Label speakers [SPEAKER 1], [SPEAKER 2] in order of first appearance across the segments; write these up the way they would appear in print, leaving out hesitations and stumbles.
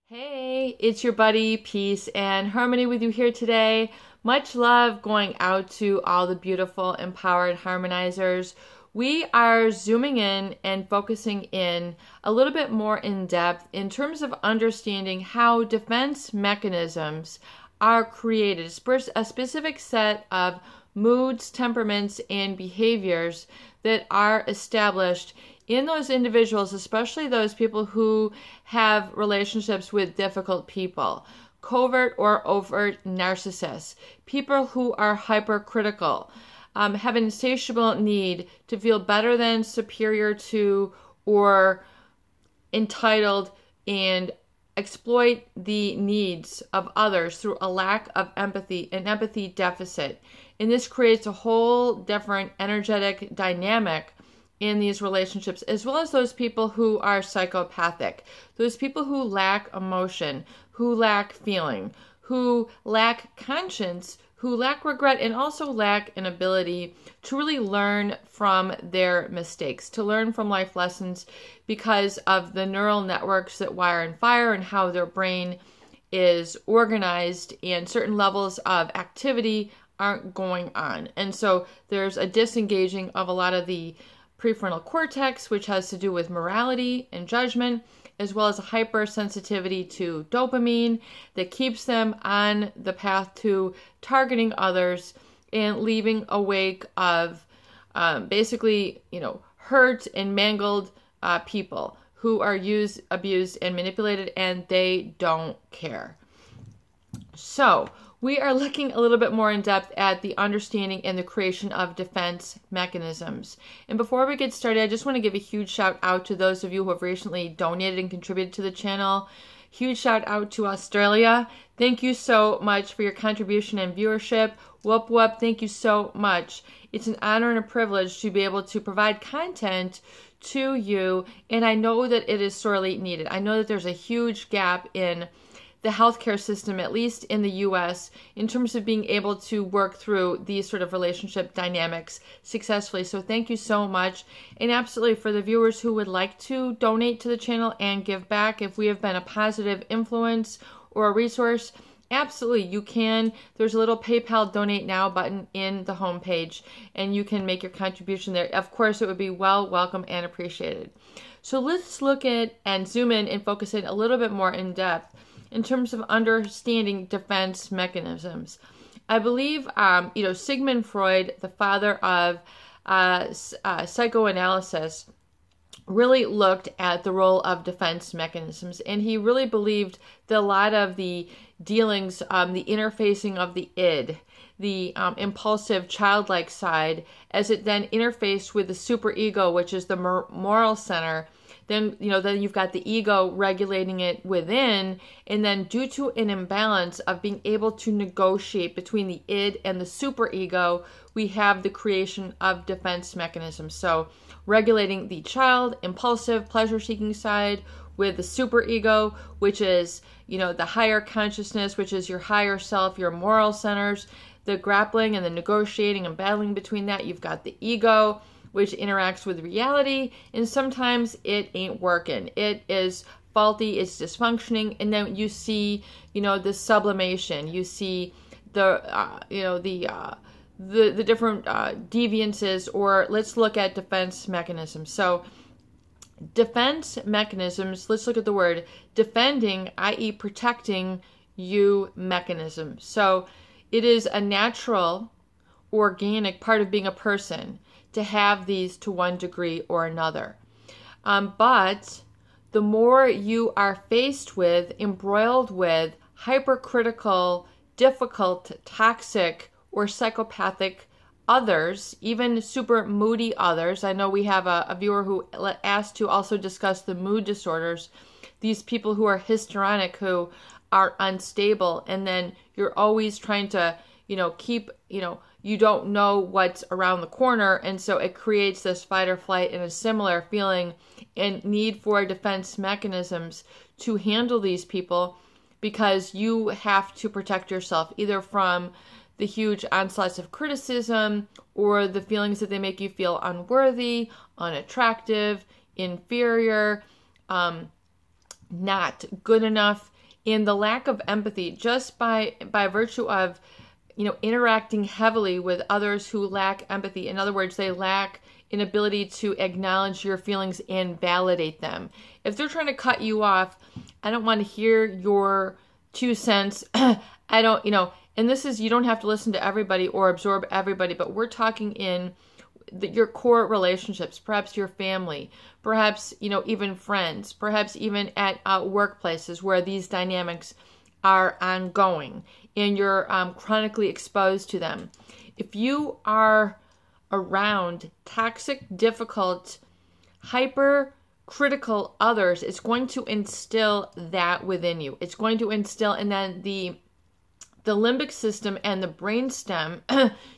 [SPEAKER 1] Hey, it's your buddy, Peace and Harmony with you here today. Much love going out to all the beautiful, empowered harmonizers. We are zooming in and focusing in a little bit more in depth in terms of understanding how defense mechanisms are created, a specific set of moods, temperaments, and behaviors that are established in those individuals, especially those people who have relationships with difficult people, covert or overt narcissists, people who are hypercritical, have an insatiable need to feel better than, superior to, or entitled, and exploit the needs of others through a lack of empathy, an empathy deficit. And this creates a whole different energetic dynamic in these relationships, as well as those people who are psychopathic, those people who lack emotion, who lack feeling, who lack conscience, who lack regret, and also lack an ability to really learn from their mistakes, to learn from life lessons because of the neural networks that wire and fire and how their brain is organized, and certain levels of activity aren't going on. And so there's a disengaging of a lot of the prefrontal cortex, which has to do with morality and judgment, as well as a hypersensitivity to dopamine that keeps them on the path to targeting others and leaving a wake of basically, hurt and mangled people who are used, abused, and manipulated, and they don't care. So we are looking a little bit more in depth at the understanding and the creation of defense mechanisms. And before we get started, I just want to give a huge shout out to those of you who have recently donated and contributed to the channel. Huge shout out to Australia. Thank you so much for your contribution and viewership. Whoop whoop, thank you so much. It's an honor and a privilege to be able to provide content to you, and I know that it is sorely needed. I know that there's a huge gap in the healthcare system, at least in the US, in terms of being able to work through these sort of relationship dynamics successfully. So thank you so much. And absolutely, for the viewers who would like to donate to the channel and give back, if we have been a positive influence or a resource, absolutely, you can. There's a little PayPal donate now button in the homepage, and you can make your contribution there. Of course, it would be welcome and appreciated. So let's look at and zoom in and focus in a little bit more in depth in terms of understanding defense mechanisms. I believe, Sigmund Freud, the father of psychoanalysis, really looked at the role of defense mechanisms, and he really believed that a lot of the dealings, the interfacing of the id, the impulsive childlike side, as it then interfaced with the superego, which is the moral center. Then you've got the ego regulating it within, and then due to an imbalance of being able to negotiate between the id and the superego, we have the creation of defense mechanisms. So regulating the child, impulsive, pleasure-seeking side with the superego, which is, the higher consciousness, which is your higher self, your moral centers, the grappling and the negotiating and battling between that. You've got the ego, which interacts with reality, and sometimes it ain't working. It is faulty, it's dysfunctioning, and then you see, the sublimation. You see the different deviances, or let's look at defense mechanisms. So defense mechanisms, let's look at the word defending, i.e. protecting you mechanism. So it is a natural, organic part of being a person to have these to one degree or another. But the more you are faced with, embroiled with hypercritical, difficult, toxic, or psychopathic others, even super moody others. I know we have a viewer who asked to also discuss the mood disorders. These people who are histrionic, who are unstable, and then you're always trying to, keep, you don't know what's around the corner, and so it creates this fight or flight and a similar feeling and need for defense mechanisms to handle these people, because you have to protect yourself either from the huge onslaughts of criticism or the feelings that they make you feel unworthy, unattractive, inferior, not good enough. And the lack of empathy, just by virtue of, interacting heavily with others who lack empathy. In other words, they lack an ability to acknowledge your feelings and validate them. If they're trying to cut you off, I don't want to hear your 2 cents. I don't, and this is, you don't have to listen to everybody or absorb everybody, but we're talking in your core relationships, perhaps your family, perhaps, even friends, perhaps even at workplaces where these dynamics are ongoing and you're chronically exposed to them. If you are around toxic, difficult, hypercritical others, it's going to instill that within you. It's going to instill, and then the limbic system and the brainstem,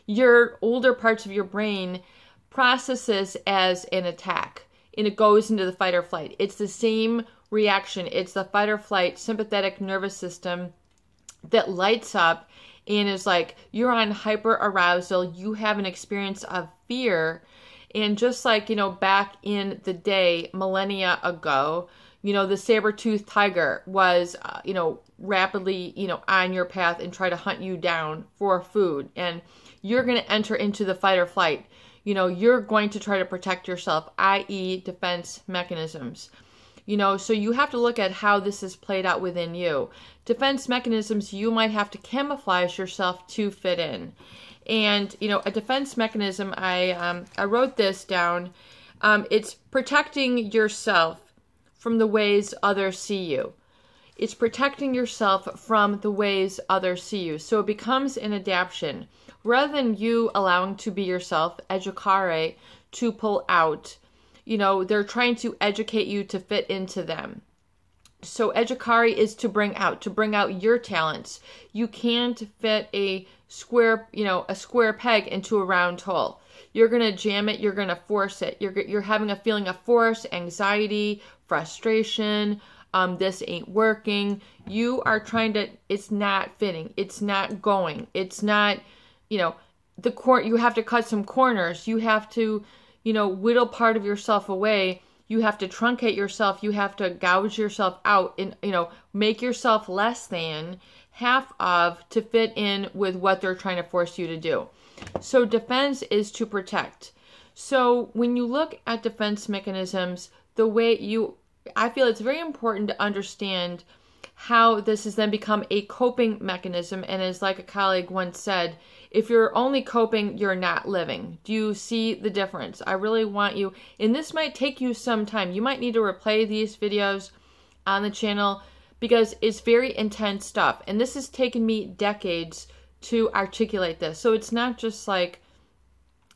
[SPEAKER 1] your older parts of your brain processes as an attack, and it goes into the fight or flight. It's the same reaction. It's the fight or flight sympathetic nervous system that lights up and is like, you're on hyper arousal. You have an experience of fear. And just like, back in the day, millennia ago, the saber-toothed tiger was, rapidly, on your path and try to hunt you down for food. And you're going to enter into the fight or flight. You're going to try to protect yourself, i.e. defense mechanisms. So you have to look at how this is played out within you. Defense mechanisms, you might have to camouflage yourself to fit in. And, a defense mechanism, I wrote this down. It's protecting yourself from the ways others see you. It's protecting yourself from the ways others see you. So it becomes an adaptation. Rather than you allowing to be yourself, educare, to pull out, they're trying to educate you to fit into them. So educare is to bring out your talents. You can't fit a square peg into a round hole. You're going to jam it. You're going to force it. You're having a feeling of force, anxiety, frustration. This ain't working. You are trying to, it's not fitting. It's not going. It's not, you have to cut some corners. You have to, whittle part of yourself away. You have to truncate yourself. You have to gouge yourself out and, make yourself less than half of to fit in with what they're trying to force you to do. So defense is to protect. So when you look at defense mechanisms, I feel it's very important to understand how this has then become a coping mechanism. And as like a colleague once said, if you're only coping, you're not living. Do you see the difference? I really want you, and this might take you some time. You might need to replay these videos on the channel because it's very intense stuff. And this has taken me decades to articulate this. So it's not just like,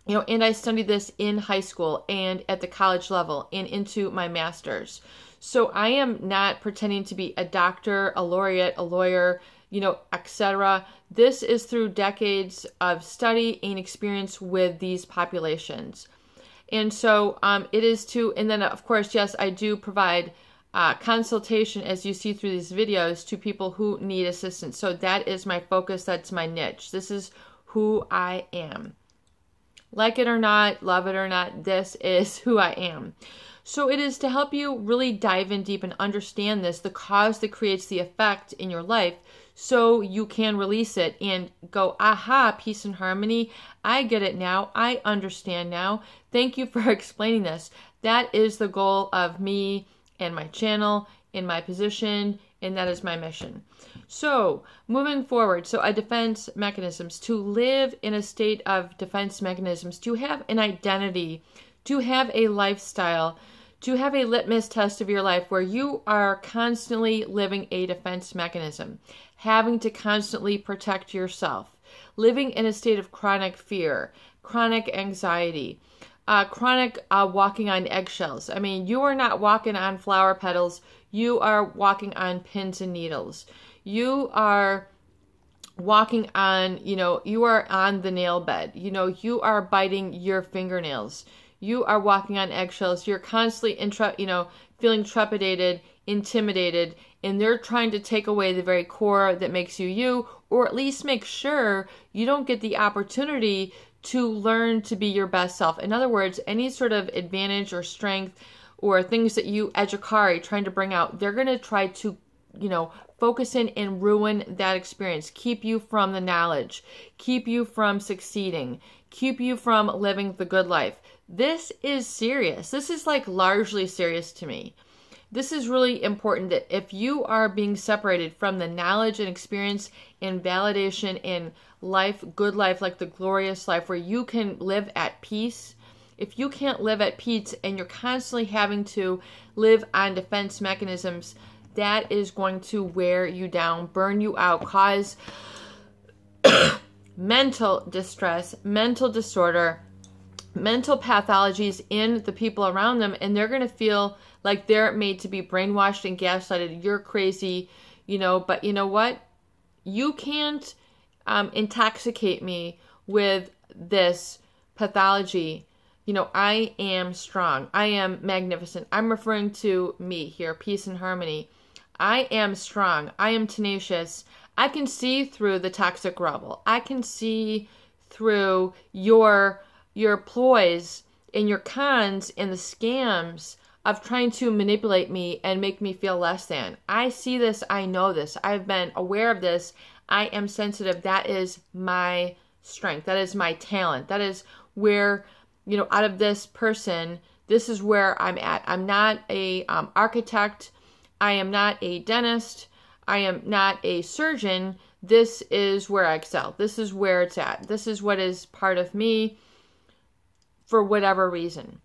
[SPEAKER 1] and I studied this in high school and at the college level and into my master's. So I am not pretending to be a doctor, a laureate, a lawyer, etc. This is through decades of study and experience with these populations. And so it is and then of course, yes, I do provide consultation, as you see through these videos, to people who need assistance. So that is my focus. That's my niche. This is who I am. Like it or not, love it or not, this is who I am. So it is to help you really dive in deep and understand this, the cause that creates the effect in your life, so you can release it and go, aha, peace and harmony. I get it now. I understand now. Thank you for explaining this. That is the goal of me and my channel, in my position, and that is my mission. So moving forward, so a defense mechanisms, to live in a state of defense mechanisms, to have an identity, to have a lifestyle, to have a litmus test of your life where you are constantly living a defense mechanism, having to constantly protect yourself, living in a state of chronic fear, chronic anxiety, chronic walking on eggshells. I mean, you are not walking on flower petals. You are walking on pins and needles. You are walking on, you are on the nail bed. You are biting your fingernails. You are walking on eggshells. You're constantly, feeling trepidated, intimidated, and they're trying to take away the very core that makes you you, or at least make sure you don't get the opportunity to learn to be your best self. In other words, any sort of advantage or strength or things that you educare trying to bring out, they're going to try to focus in and ruin that experience, keep you from the knowledge, keep you from succeeding, keep you from living the good life. This is serious. This is like largely serious to me. This is really important, that if you are being separated from the knowledge and experience and validation in life, good life, like the glorious life where you can live at peace, if you can't live at peace and you're constantly having to live on defense mechanisms, that is going to wear you down, burn you out, cause mental distress, mental disorder, mental pathologies in the people around them, and they're going to feel like they're made to be brainwashed and gaslighted. You're crazy, but you know what? You can't intoxicate me with this pathology. I am strong. I am magnificent. I'm referring to me here, peace and harmony. I am strong. I am tenacious. I can see through the toxic rubble. I can see through your ploys and your cons and the scams of trying to manipulate me and make me feel less than. I see this. I know this. I've been aware of this. I am sensitive. That is my strength. That is my talent. That is where, out of this person, this is where I'm at. I'm not a architect. I am not a dentist. I am not a surgeon. This is where I excel. This is where it's at. This is what is part of me for whatever reason.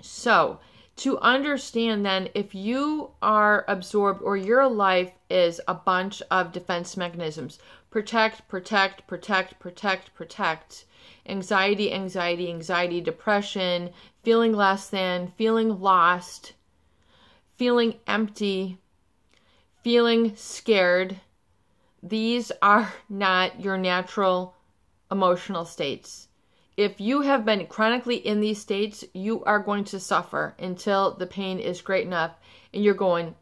[SPEAKER 1] So, to understand then, if you are absorbed or your life is a bunch of defense mechanisms, protect, protect, protect, protect, protect, anxiety, anxiety, anxiety, depression, feeling less than, feeling lost, feeling empty, feeling scared, these are not your natural emotional states. If you have been chronically in these states, you are going to suffer until the pain is great enough and you're going,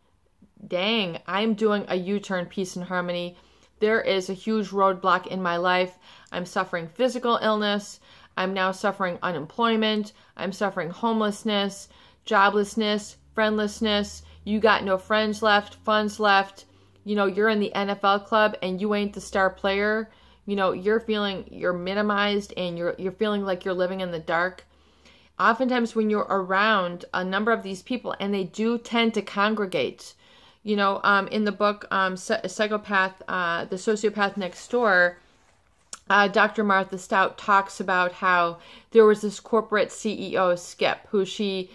[SPEAKER 1] dang, I'm doing a U-turn, peace and harmony. There is a huge roadblock in my life. I'm suffering physical illness. I'm now suffering unemployment. I'm suffering homelessness, joblessness, friendlessness. You got no friends left, funds left. You're in the NFL club and you ain't the star player. You're feeling you're minimized and you're feeling like you're living in the dark. Oftentimes when you're around a number of these people, and they do tend to congregate, in the book, Psychopath, The Sociopath Next Door, Dr. Martha Stout talks about how there was this corporate CEO, Skip, who she,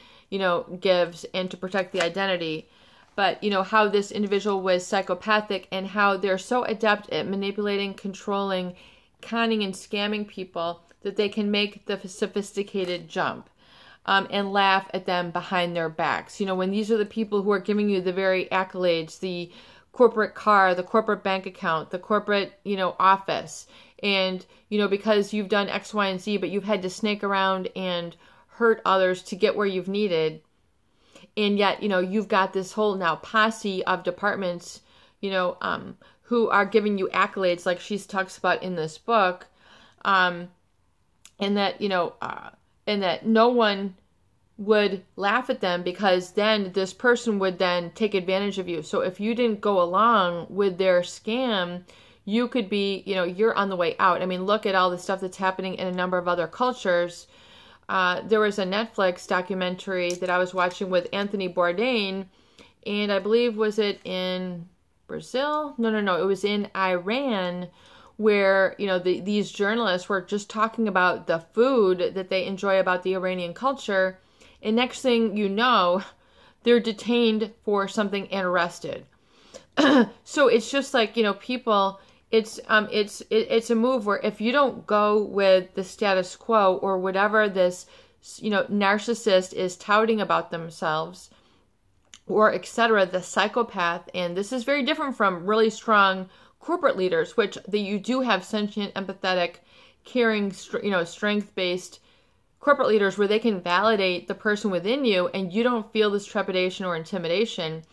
[SPEAKER 1] gives and to protect the identity. But, how this individual was psychopathic and how they're so adept at manipulating, controlling, conning, and scamming people that they can make the sophisticated jump and laugh at them behind their backs. When these are the people who are giving you the very accolades, the corporate car, the corporate bank account, the corporate, office. And, because you've done X, Y, and Z, but you've had to snake around and hurt others to get where you've needed. And yet, you've got this whole now posse of departments, who are giving you accolades like she talks about in this book. And that, and that no one would laugh at them because then this person would then take advantage of you. So if you didn't go along with their scam, you could be, you're on the way out. I mean, look at all the stuff that's happening in a number of other cultures. There was a Netflix documentary that I was watching with Anthony Bourdain, and I believe, was it in Brazil? No, it was in Iran, where, these journalists were just talking about the food that they enjoy about the Iranian culture, and next thing you know, they're detained for something and arrested. So it's just like, people... It's a move where if you don't go with the status quo or whatever this, narcissist is touting about themselves or etc., the psychopath, and this is very different from really strong corporate leaders, which you do have sentient, empathetic, caring, strength-based corporate leaders where they can validate the person within you and you don't feel this trepidation or intimidation.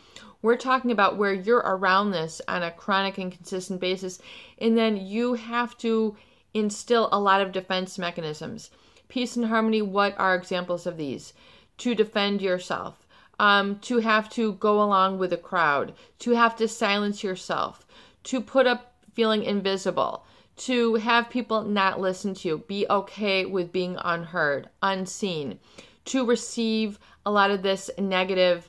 [SPEAKER 1] We're talking about where you're around this on a chronic and consistent basis, and then you have to instill a lot of defense mechanisms. Peace and harmony, what are examples of these? To defend yourself. to have to go along with a crowd, to have to silence yourself, to put up feeling invisible, to have people not listen to you, be okay with being unheard, unseen, to receive a lot of this negative,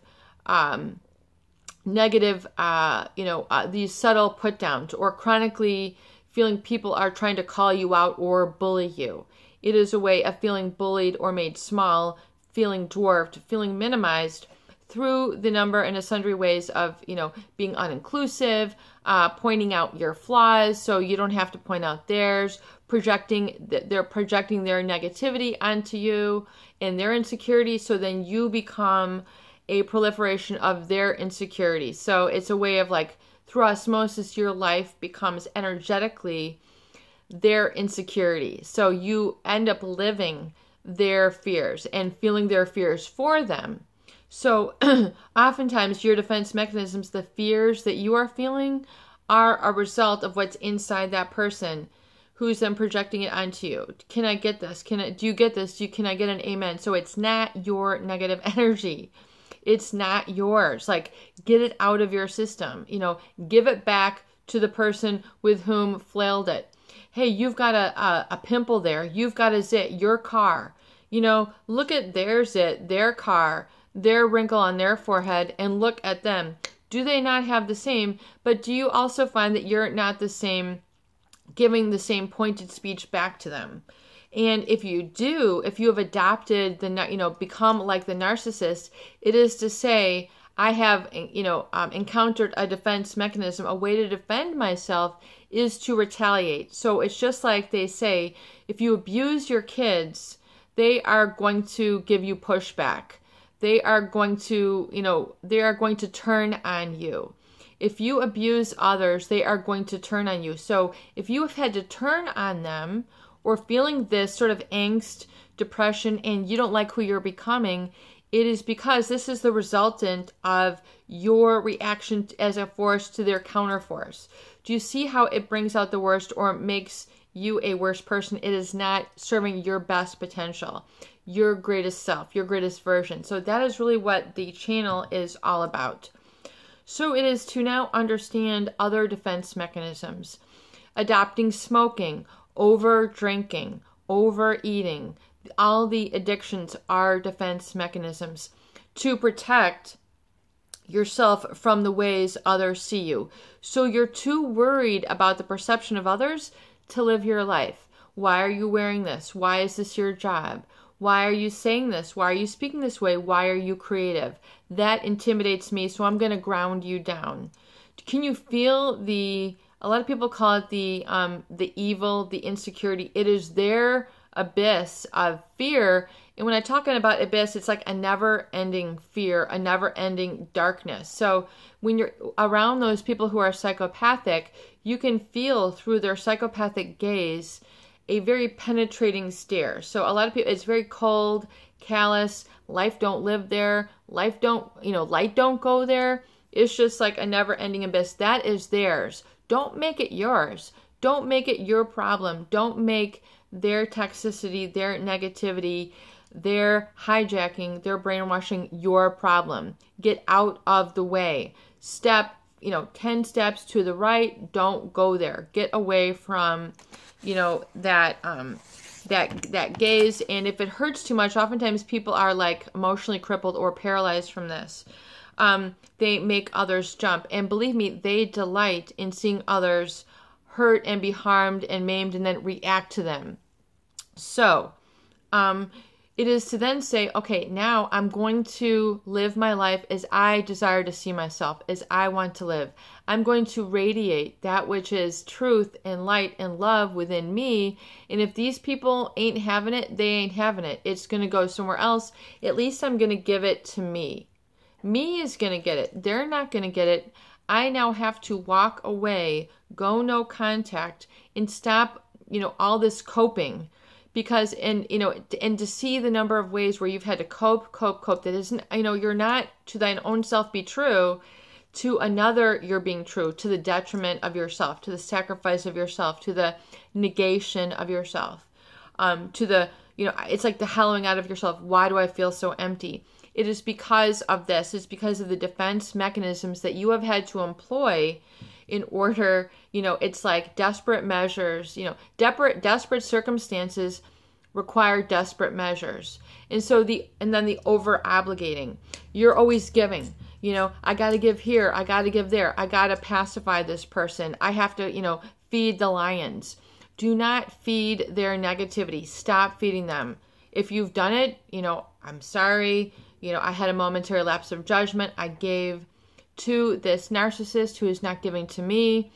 [SPEAKER 1] these subtle put downs, or chronically feeling people are trying to call you out or bully you. It is a way of feeling bullied or made small, feeling dwarfed, feeling minimized through the number and sundry ways of, being uninclusive, pointing out your flaws so you don't have to point out theirs, they're projecting their negativity onto you and their insecurity, so then you become a proliferation of their insecurity. So it's a way of like, through osmosis, your life becomes energetically their insecurity. So you end up living their fears and feeling their fears for them. So oftentimes your defense mechanisms, the fears that you are feeling, are a result of what's inside that person who's then projecting it onto you. Can I get this? Do you get this? Can I get an amen? So it's not your negative energy. It's not yours. Like, get it out of your system. Give it back to the person with whom flailed it. Hey, you've got a pimple there. You've got a zit, your car. Look at their zit, their car, their wrinkle on their forehead, and look at them. Do they not have the same? But do you also find that you're not the same, giving the same pointed speech back to them? And if you do, if you have adopted become like the narcissist, it is to say, I have, encountered a defense mechanism. A way to defend myself is to retaliate. So it's just like they say, if you abuse your kids, they are going to give you pushback. They are going to turn on you. If you abuse others, they are going to turn on you. So if you have had to turn on them, or feeling this sort of angst, depression, and you don't like who you're becoming, it is because this is the resultant of your reaction as a force to their counterforce. Do you see how it brings out the worst or makes you a worse person? It is not serving your best potential, your greatest self, your greatest version. So that is really what the channel is all about. So it is to now understand other defense mechanisms. Adopting smoking, over drinking, overeating, all the addictions are defense mechanisms to protect yourself from the ways others see you. So you're too worried about the perception of others to live your life. Why are you wearing this? Why is this your job? Why are you saying this? Why are you speaking this way? Why are you creative? That intimidates me, so I'm going to ground you down. Can you feel a lot of people call it the evil, the insecurity. It is their abyss of fear. And when I'm talking about abyss, it's like a never-ending fear, a never-ending darkness. So when you're around those people who are psychopathic, you can feel through their psychopathic gaze a very penetrating stare. So a lot of people, it's very cold, callous. Life don't live there. Light don't go there. It's just like a never-ending abyss. That is theirs. Don't make it yours. Don't make it your problem. Don't make their toxicity, their negativity, their hijacking, their brainwashing your problem. Get out of the way. Step, 10 steps to the right. Don't go there. Get away from, that gaze. And if it hurts too much, oftentimes people are like emotionally crippled or paralyzed from this. They make others jump. And believe me, they delight in seeing others hurt and be harmed and maimed and then react to them. So, it is to then say, okay, now I'm going to live my life as I desire to see myself, as I want to live. I'm going to radiate that which is truth and light and love within me. And if these people ain't having it, they ain't having it. It's going to go somewhere else. At least I'm going to give it to me. Me is going to get it. They're not going to get it. I now have to walk away, go no contact, and stop, all this coping. Because, and to see the number of ways where you've had to cope, that isn't, you're not to thine own self be true, to another you're being true, to the detriment of yourself, to the sacrifice of yourself, to the negation of yourself, to the, it's like the hollowing out of yourself. Why do I feel so empty? it is because of this. It's because of the defense mechanisms that you have had to employ in order, it's like desperate measures, desperate circumstances require desperate measures. And so then the over obligating. You're always giving. I got to give here. I got to give there. I got to pacify this person. I have to, feed the lions. Do not feed their negativity. Stop feeding them. If you've done it, I'm sorry. I had a momentary lapse of judgment. I gave to this narcissist who is not giving to me.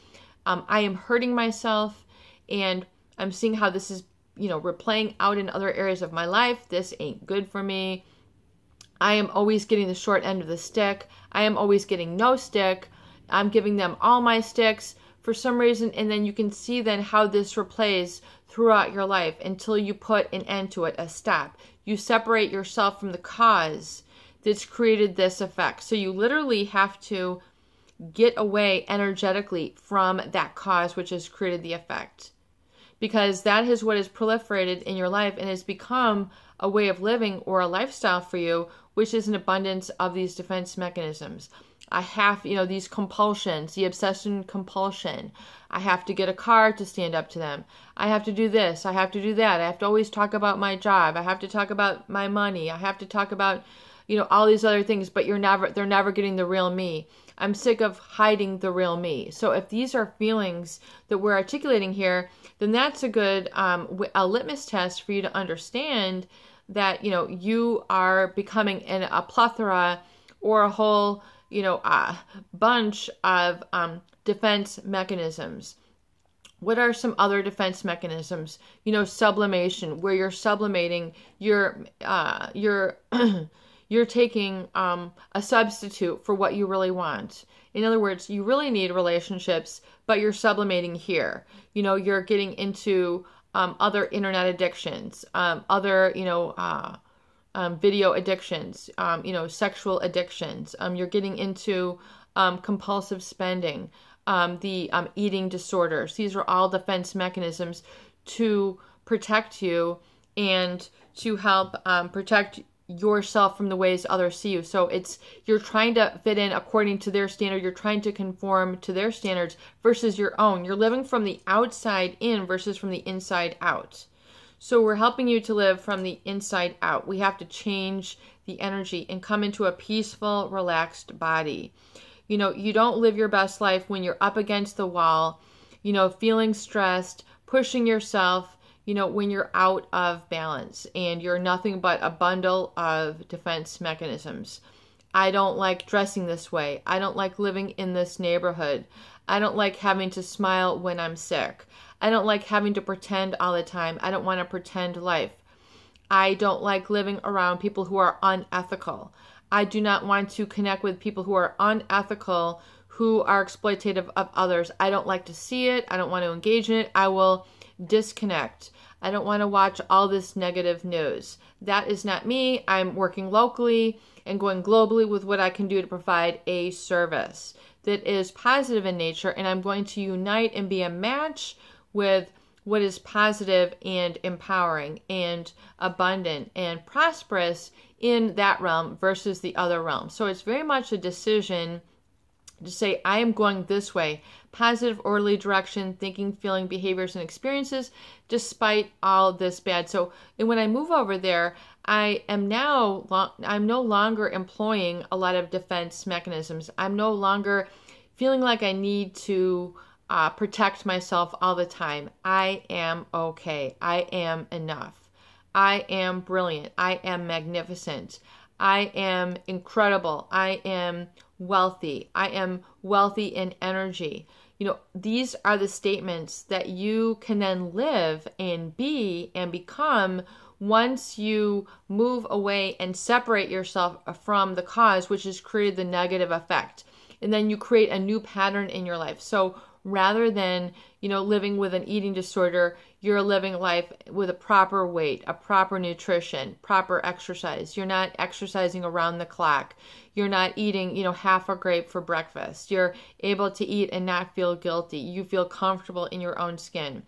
[SPEAKER 1] I am hurting myself, and I'm seeing how this is, replaying out in other areas of my life. This ain't good for me. I am always getting the short end of the stick. I am always getting no stick. I'm giving them all my sticks for some reason, and then you can see then how this replays throughout your life until you put an end to it, a stop. You separate yourself from the cause that's created this effect. So you literally have to get away energetically from that cause which has created the effect, because that is what has proliferated in your life and has become a way of living or a lifestyle for you, which is an abundance of these defense mechanisms. I have, these compulsions, the obsession compulsion. I have to get a car to stand up to them. I have to do this. I have to do that. I have to always talk about my job. I have to talk about my money. I have to talk about, all these other things, but they're never getting the real me. I'm sick of hiding the real me. So if these are feelings that we're articulating here, then that's a good a litmus test for you to understand that, you are becoming in a plethora or a whole, a bunch of defense mechanisms. What are some other defense mechanisms? Sublimation, where you're sublimating, you're taking a substitute for what you really want. In other words, you really need relationships, but you're sublimating here. You're getting into other internet addictions, other, video addictions, sexual addictions. You're getting into compulsive spending, the eating disorders. These are all defense mechanisms to protect you and to help protect yourself from the ways others see you. So you're trying to fit in according to their standard. You're trying to conform to their standards versus your own. You're living from the outside in versus from the inside out. So we're helping you to live from the inside out. We have to change the energy and come into a peaceful, relaxed body. You don't live your best life when you're up against the wall, feeling stressed, pushing yourself, when you're out of balance and you're nothing but a bundle of defense mechanisms. I don't like dressing this way. I don't like living in this neighborhood. I don't like having to smile when I'm sick. I don't like having to pretend all the time. I don't want a pretend life. I don't like living around people who are unethical. I do not want to connect with people who are unethical, who are exploitative of others. I don't like to see it. I don't want to engage in it. I will disconnect. I don't want to watch all this negative news. That is not me. I'm working locally and going globally with what I can do to provide a service that is positive in nature, and I'm going to unite and be a match with what is positive and empowering and abundant and prosperous in that realm versus the other realm. So it's very much a decision to say, I am going this way, positive, orderly direction, thinking, feeling, behaviors, and experiences, despite all this bad. So when I move over there, I'm no longer employing a lot of defense mechanisms. I'm no longer feeling like I need to protect myself all the time. I am okay. I am enough. I am brilliant. I am magnificent. I am incredible. I am wealthy. I am wealthy in energy. These are the statements that you can then live and be and become once you move away and separate yourself from the cause, which has created the negative effect. And then you create a new pattern in your life. So rather than, living with an eating disorder, you're living life with a proper weight, a proper nutrition, proper exercise. You're not exercising around the clock. You're not eating, half a grape for breakfast. You're able to eat and not feel guilty. You feel comfortable in your own skin.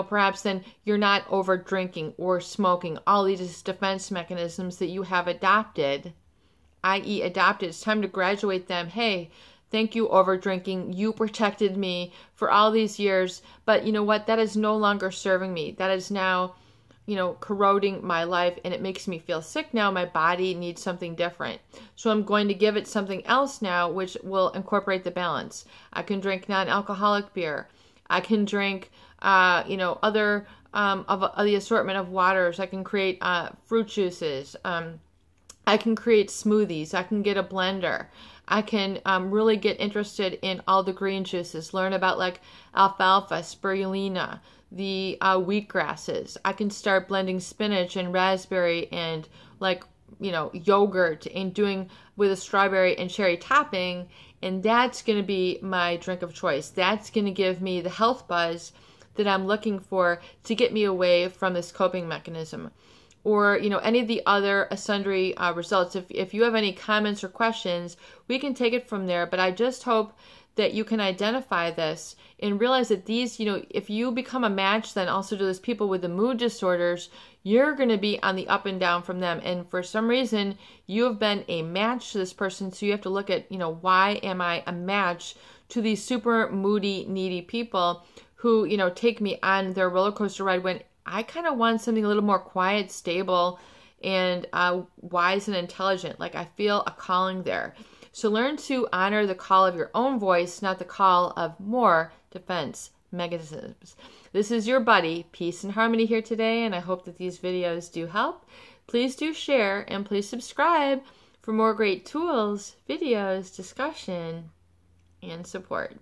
[SPEAKER 1] Perhaps then you're not over drinking or smoking, all these defense mechanisms that you have adopted i.e. adopted. It's time to graduate them. Hey, thank you, over drinking. You protected me for all these years. But you know what? That is no longer serving me. That is now, you know, corroding my life, and it makes me feel sick now. My body needs something different. So I'm going to give it something else now, which will incorporate the balance. I can drink non-alcoholic beer. I can drink, you know, other of the assortment of waters. I can create fruit juices. I can create smoothies. I can get a blender. I can really get interested in all the green juices, learn about like alfalfa, spirulina, the wheatgrasses. I can start blending spinach and raspberry and like, you know, yogurt and doing with a strawberry and cherry topping. And that's going to be my drink of choice. That's going to give me the health buzz that I'm looking for to get me away from this coping mechanism. Or, you know, any of the other sundry results. If you have any comments or questions, we can take it from there. But I just hope that you can identify this and realize that these, you know, if you become a match then also to those people with the mood disorders, you're going to be on the up and down from them. And for some reason, you have been a match to this person. So you have to look at, you know, why am I a match to these super moody, needy people who, you know, take me on their roller coaster ride when I kind of want something a little more quiet, stable, and wise and intelligent. Like I feel a calling there. So learn to honor the call of your own voice, not the call of more defense mechanisms. This is your buddy, Peace and Harmony, here today, and I hope that these videos do help. Please do share and please subscribe for more great tools, videos, discussion, and support.